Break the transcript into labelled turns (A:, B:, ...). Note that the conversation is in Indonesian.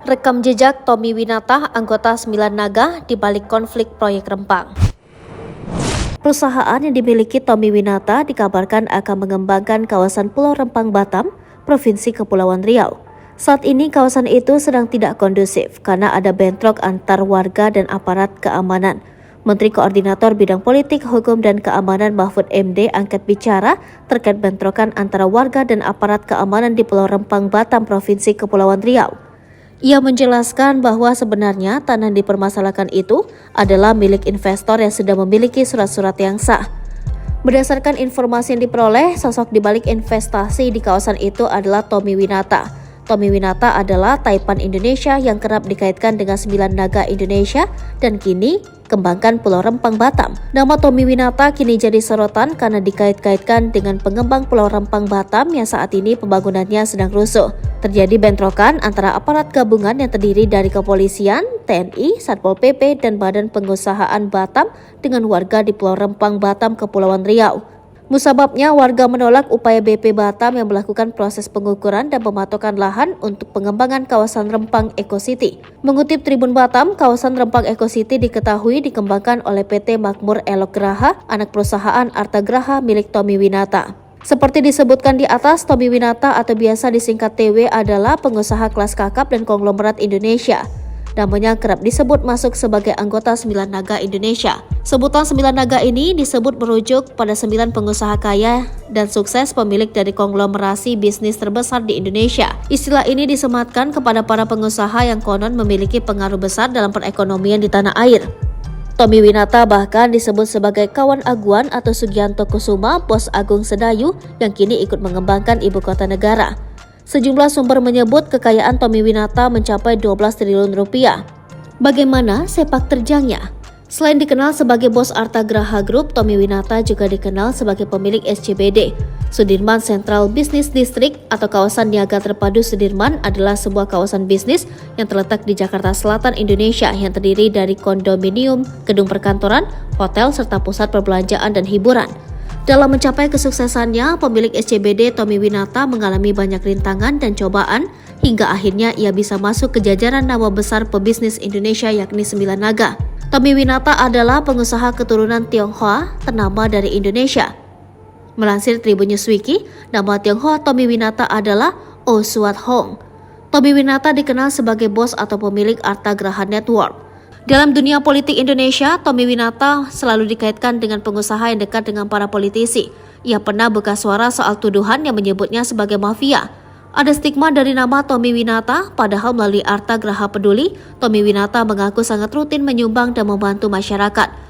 A: Rekam jejak Tommy Winata, anggota Sembilan Naga di balik konflik proyek Rempang. Perusahaan yang dimiliki Tommy Winata dikabarkan akan mengembangkan kawasan Pulau Rempang Batam, Provinsi Kepulauan Riau. Saat ini kawasan itu sedang tidak kondusif karena ada bentrok antar warga dan aparat keamanan. Menteri Koordinator Bidang Politik, Hukum, dan Keamanan Mahfud MD angkat bicara terkait bentrokan antara warga dan aparat keamanan di Pulau Rempang Batam, Provinsi Kepulauan Riau. Ia menjelaskan bahwa sebenarnya tanah yang dipermasalahkan itu adalah milik investor yang sudah memiliki surat-surat yang sah. Berdasarkan informasi yang diperoleh, sosok di balik investasi di kawasan itu adalah Tommy Winata. Tommy Winata adalah Taipan Indonesia yang kerap dikaitkan dengan Sembilan Naga Indonesia dan kini kembangkan Pulau Rempang Batam. Nama Tommy Winata kini jadi sorotan karena dikait-kaitkan dengan pengembang Pulau Rempang Batam yang saat ini pembangunannya sedang rusuh. Terjadi bentrokan antara aparat gabungan yang terdiri dari kepolisian, TNI, Satpol PP, dan Badan Pengusahaan Batam dengan warga di Pulau Rempang Batam, Kepulauan Riau. Musababnya warga menolak upaya BP Batam yang melakukan proses pengukuran dan pematokan lahan untuk pengembangan kawasan Rempang Eco City. Mengutip Tribun Batam, kawasan Rempang Eco City diketahui dikembangkan oleh PT Makmur Elok Graha, anak perusahaan Arta Graha milik Tommy Winata. Seperti disebutkan di atas, Tommy Winata atau biasa disingkat TW adalah pengusaha kelas kakap dan konglomerat Indonesia. Namanya kerap disebut masuk sebagai anggota Sembilan Naga Indonesia. Sebutan Sembilan Naga ini disebut merujuk pada 9 pengusaha kaya dan sukses pemilik dari konglomerasi bisnis terbesar di Indonesia. Istilah ini disematkan kepada para pengusaha yang konon memiliki pengaruh besar dalam perekonomian di tanah air. Tommy Winata bahkan disebut sebagai kawan Aguan atau Sugianto Kusuma, bos Agung Sedayu yang kini ikut mengembangkan ibu kota negara. Sejumlah sumber menyebut kekayaan Tommy Winata mencapai 12 triliun rupiah. Bagaimana sepak terjangnya? Selain dikenal sebagai bos Arta Graha Group, Tommy Winata juga dikenal sebagai pemilik SCBD. Sudirman Central Business District atau kawasan niaga terpadu Sudirman adalah sebuah kawasan bisnis yang terletak di Jakarta Selatan, Indonesia yang terdiri dari kondominium, gedung perkantoran, hotel, serta pusat perbelanjaan dan hiburan. Dalam mencapai kesuksesannya, pemilik SCBD Tommy Winata mengalami banyak rintangan dan cobaan hingga akhirnya ia bisa masuk ke jajaran nama besar pebisnis Indonesia yakni Sembilan Naga. Tommy Winata adalah pengusaha keturunan Tionghoa ternama dari Indonesia. Melansir Tribun Newswiki, nama Tionghoa Tommy Winata adalah Oh Suat Hong. Tommy Winata dikenal sebagai bos atau pemilik Arta Graha Network. Dalam dunia politik Indonesia, Tommy Winata selalu dikaitkan dengan pengusaha yang dekat dengan para politisi. Ia pernah buka suara soal tuduhan yang menyebutnya sebagai mafia. Ada stigma dari nama Tommy Winata, padahal melalui Arta Graha Peduli, Tommy Winata mengaku sangat rutin menyumbang dan membantu masyarakat.